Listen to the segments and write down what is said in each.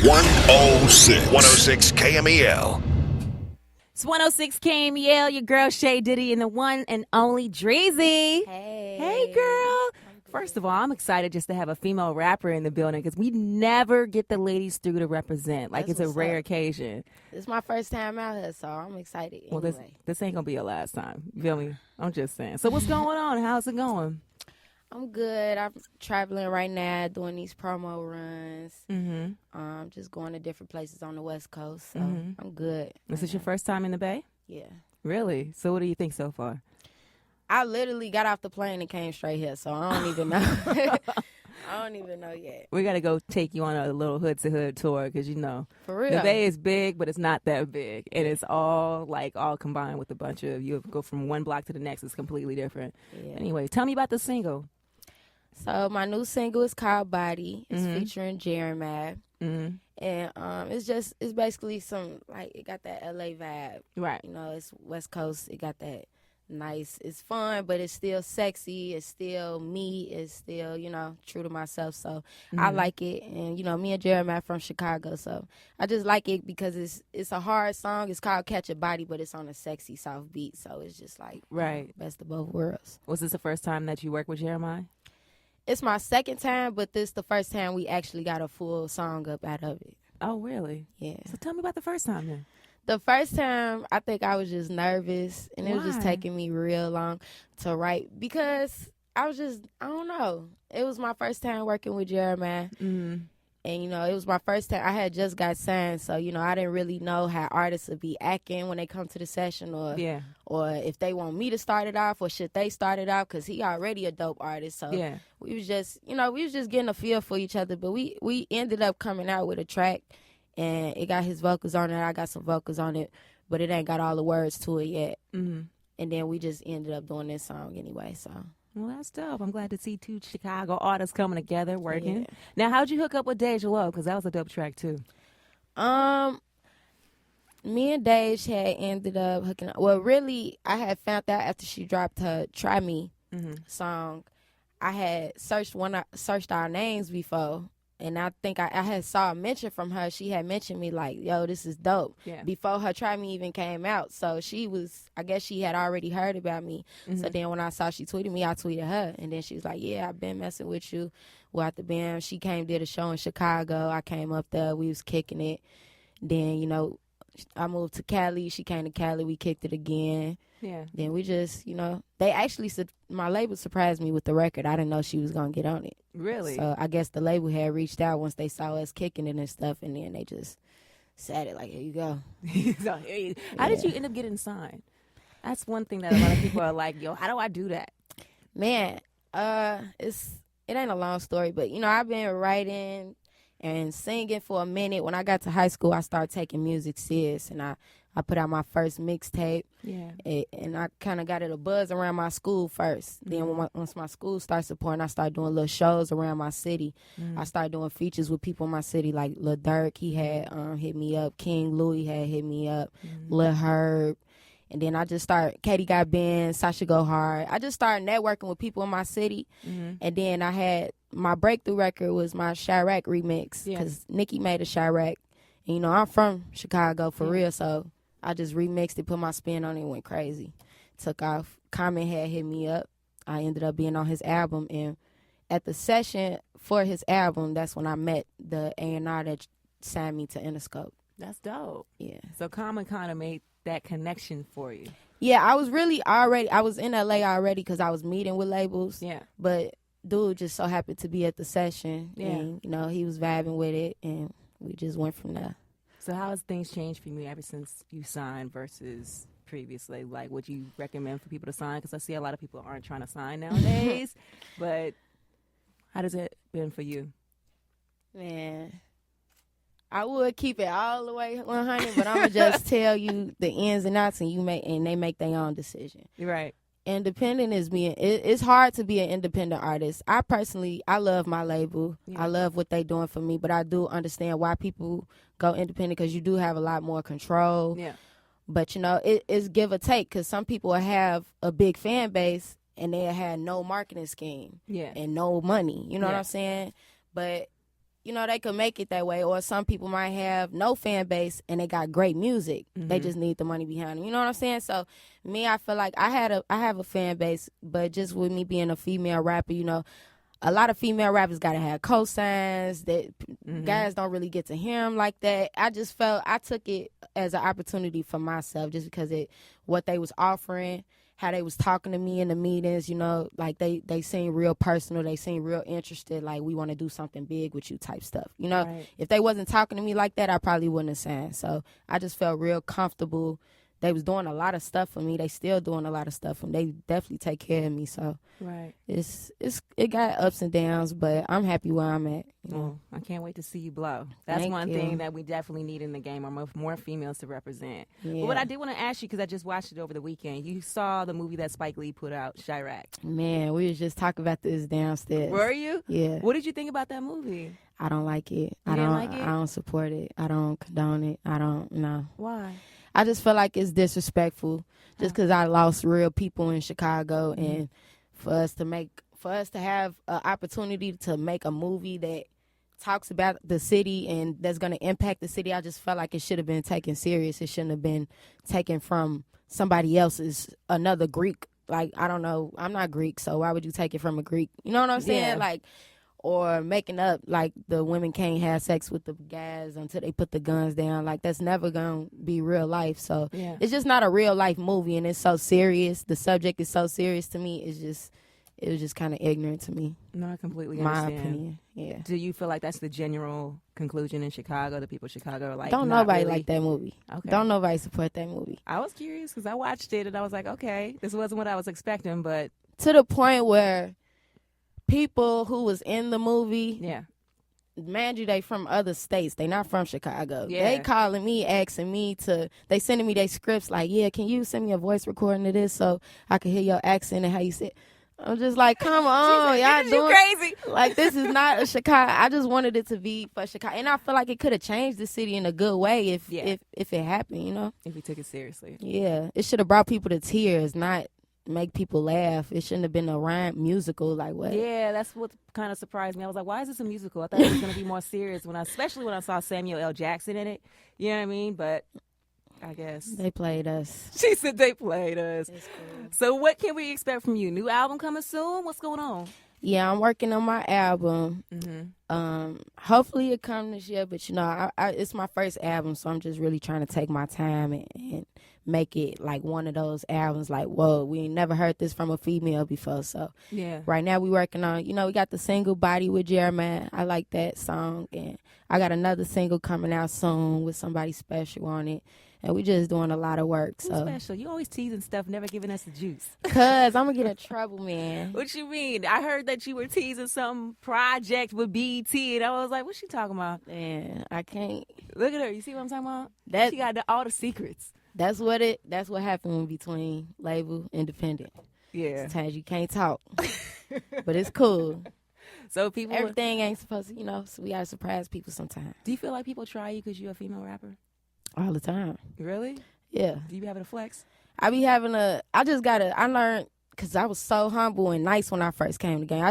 106 KMEL. It's 106 KMEL, your girl Shay Diddy and the one and only Dreezy. Hey, Girl. First of all, I'm excited just to have a female rapper in the building because we never get the ladies through to represent. Like, That's it's a what's rare up. occasion. It's my first time out here, so I'm excited. Well, Anyway, this ain't going to be your last time. You feel me? I'm just saying. So what's going on? How's it going? I'm good. I'm traveling right now, doing these promo runs. Just going to different places on the West Coast. So I'm good. Is this your first time in the Bay? Yeah. Really? So what do you think so far? I literally got off the plane and came straight here, so I don't even know. I don't even know yet. We got to go take you on a little hood-to-hood tour because, you know, For real. the Bay is big, but it's not that big. And it's all combined with a bunch of, you go from one block to the next. It's completely different. Yeah. Anyway, tell me about the single. So my new single is called Body. It's featuring Jeremih. And it's basically some, like, it got that LA vibe. Right. You know, it's West Coast. It got that nice. It's fun, but it's still sexy. It's still me. It's still, you know, true to myself. So I like it. And, you know, me and Jeremiah from Chicago. So I just like it because it's a hard song. It's called Catch a Body, but it's on a sexy soft beat. So it's just like, Right. Best of both worlds. Was this the first time that you worked with Jeremiah? It's my second time, but this the first time we actually got a full song up out of it. Oh, really? Yeah. So tell me about the first time then. The first time, I think I was just nervous, and it was just Why? taking me real long to write because I was just, I don't know. It was my first time working with Jeremiah, and, you know, it was my first time. I had just got signed, so, you know, I didn't really know how artists would be acting when they come to the session or if they want me to start it off or should they start it off because he already a dope artist. So we was just, you know, we was just getting a feel for each other, but we ended up coming out with a track. And it got his vocals on it. I got some vocals on it, but it ain't got all the words to it yet. And then we just ended up doing this song anyway. So, well, that's dope. I'm glad to see two Chicago artists coming together, working. Yeah. Now, how'd you hook up with Deja Love? Because that was a dope track too. Me and Dej had ended up hooking up. Well, really, I had found out after she dropped her "Try Me" song. I had searched our names before. And I think I had saw a mention from her. She had mentioned me like, yo, this is dope. Yeah. Before her Try Me even came out. So I guess she had already heard about me. So then when I saw she tweeted me, I tweeted her. And then she was like, yeah, I've been messing with you. Well, at the band, she did a show in Chicago. I came up there. We was kicking it. Then, you know, I moved to Cali. She came to Cali. We kicked it again. Yeah. Then we just, you know, they actually, my label surprised me with the record. I didn't know she was going to get on it. Really? So I guess the label had reached out once they saw us kicking it and stuff, and then they just said it like, here you go. How did you end up getting signed? That's one thing that a lot of people are like, yo, how do I do that? Man, it ain't a long story, but, you know, I've been writing and singing for a minute. When I got to high school, I started taking music serious, and I put out my first mixtape. Yeah. And I kind of got it a buzz around my school first. Then once my school started supporting, I started doing little shows around my city. I started doing features with people in my city, like Lil Durk. He had hit me up. King Louis had hit me up. Lil Herb. And then I just started, Katie Got Band, Sasha Go Hard. I just started networking with people in my city. And then I had, my breakthrough record was my Chirac remix. Because Nicki made a Chirac. And, you know, I'm from Chicago for real, so I just remixed it, put my spin on it, went crazy. Took off. Common had hit me up. I ended up being on his album. And at the session for his album, that's when I met the A&R that signed me to Interscope. That's dope. Yeah. So Common kind of made that connection for you. Yeah, I was in LA already because I was meeting with labels. Yeah. But dude just so happened to be at the session. Yeah. And, you know, he was vibing with it, and we just went from there. So how has things changed for you ever since you signed versus previously? Like, would you recommend for people to sign? Because I see a lot of people aren't trying to sign nowadays. But how does it been for you? Man, I would keep it all the way 100, but I'm gonna just tell you the ins and outs, and they make their own decision. Right. Independent is it's hard to be an independent artist. I love my label. Yeah. I love what they doing for me, but I do understand why people go independent because you do have a lot more control. Yeah. But, you know, it's give or take because some people have a big fan base and they had no marketing scheme and no money. You know what I'm saying? But you know, they could make it that way. Or some people might have no fan base and they got great music. They just need the money behind them. You know what I'm saying? So me, I feel like I have a fan base, but just with me being a female rapper, you know, a lot of female rappers got to have cosigns that guys don't really get to hear them like that. I just felt I took it as an opportunity for myself just because what they was offering, how they was talking to me in the meetings, you know, like they seemed real personal. They seemed real interested, like we want to do something big with you type stuff. You know, Right. If they wasn't talking to me like that, I probably wouldn't have signed. So I just felt real comfortable. They was doing a lot of stuff for me. They still doing a lot of stuff for me. They definitely take care of me. So Right. it got ups and downs, but I'm happy where I'm at. You know? Well, I can't wait to see you blow. That's Thank one you. thing that we definitely need in the game are more females to represent. Yeah. But what I did want to ask you, because I just watched it over the weekend, you saw the movie that Spike Lee put out, Chirac. Man, we was just talking about this downstairs. Were you? Yeah. What did you think about that movie? I don't like it. You didn't like it? I don't support it. I don't condone it. I don't know. Why? I just feel like it's disrespectful just because I lost real people in Chicago, and for us to have an opportunity to make a movie that talks about the city and that's going to impact the city, I just felt like it should have been taken serious. It shouldn't have been taken from somebody else's, another Greek. Like, I don't know. I'm not Greek, so why would you take it from a Greek? You know what I'm saying? Yeah. Like, or making up like the women can't have sex with the guys until they put the guns down. Like, that's never going to be real life. So Yeah. it's just not a real life movie, and it's so serious. The subject is so serious to me. It was just kind of ignorant to me. No, I completely My understand. opinion. Yeah. Do you feel like that's the general conclusion in Chicago? The people in Chicago are like, Don't not nobody really? like that movie. Okay. Don't nobody support that movie. I was curious because I watched it and I was like, okay, this wasn't what I was expecting, but To the point where people who was in the movie, yeah. mind you, they from other states. They not from Chicago. Yeah. They calling me, asking me they sending me their scripts like, yeah, can you send me a voice recording of this so I can hear your accent and how you say. I'm just like, come on, y'all You doing crazy. like this is not a Chicago. I just wanted it to be for Chicago, and I feel like it could have changed the city in a good way if it happened. You know? If we took it seriously. Yeah, it should have brought people to tears, not make people laugh. It shouldn't have been a rhyme musical. Like what? Yeah, that's what kind of surprised me. I was like, why is this a musical? I thought it was going to be more serious especially when I saw Samuel L. Jackson in it. You know what I mean? But I guess. They played us. She said they played us. It's cool. So what can we expect from you? New album coming soon? What's going on? Yeah, I'm working on my album. Hopefully it comes this year, but you know, it's my first album, so I'm just really trying to take my time and make it like one of those albums like, whoa, we ain't never heard this from a female before. So Yeah. right now we working on, you know, we got the single Body with Jeremih. I like that song, and I got another single coming out soon with somebody special on it. And we just doing a lot of work. Who's So, special? You always teasing stuff, never giving us the juice. cause I'm gonna get in trouble, man. What you mean? I heard that you were teasing some project with BT, and I was like, what's she talking about? Man, I can't. Look at her. You see what I'm talking about? That She got all the secrets. that's what happened between label independent. Yeah. Sometimes you can't talk, but it's cool. So people, Everything ain't supposed to, you know. So we gotta surprise people sometimes. do you feel like people try you because you're a female rapper? All the time. Really? Yeah. Do you be having a flex? I learned, because I was so humble and nice when I first came to the game.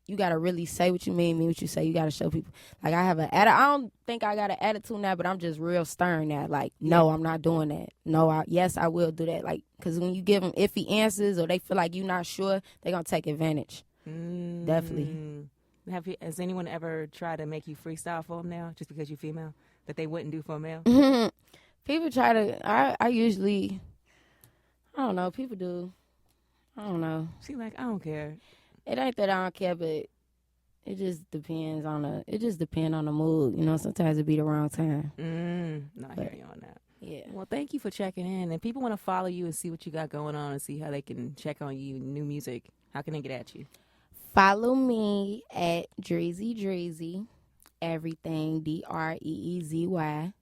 You got to really say what you mean what you say. You got to show people. Like, I have I don't think I got an attitude now, but I'm just real stern now. Like, no, I'm not doing that. No, yes, I will do that. Like, because when you give them iffy answers or they feel like you're not sure, they're going to take advantage. Definitely. Has anyone ever tried to make you freestyle for them now, just because you're female, that they wouldn't do for a male? People try to, I usually, I don't know, people do. I don't know. She like, I don't care. It ain't that I don't care, but it just depends on the mood. You know, sometimes it be the wrong time. No, I hear you on that. Yeah. Well, thank you for checking in. And people want to follow you and see what you got going on and see how they can check on you, new music. How can they get at you? Follow me at Dreezy, everything, DREEZY.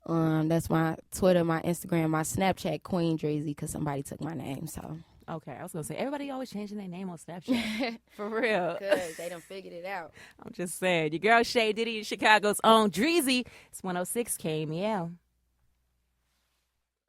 That's my Twitter, my Instagram, my Snapchat, Queen Dreezy, because somebody took my name. So Okay, I was going to say, everybody always changing their name on Snapchat. For real. because they done figured it out. I'm just saying. Your girl Shay Diddy in Chicago's own Dreezy. It's 106 KMEL.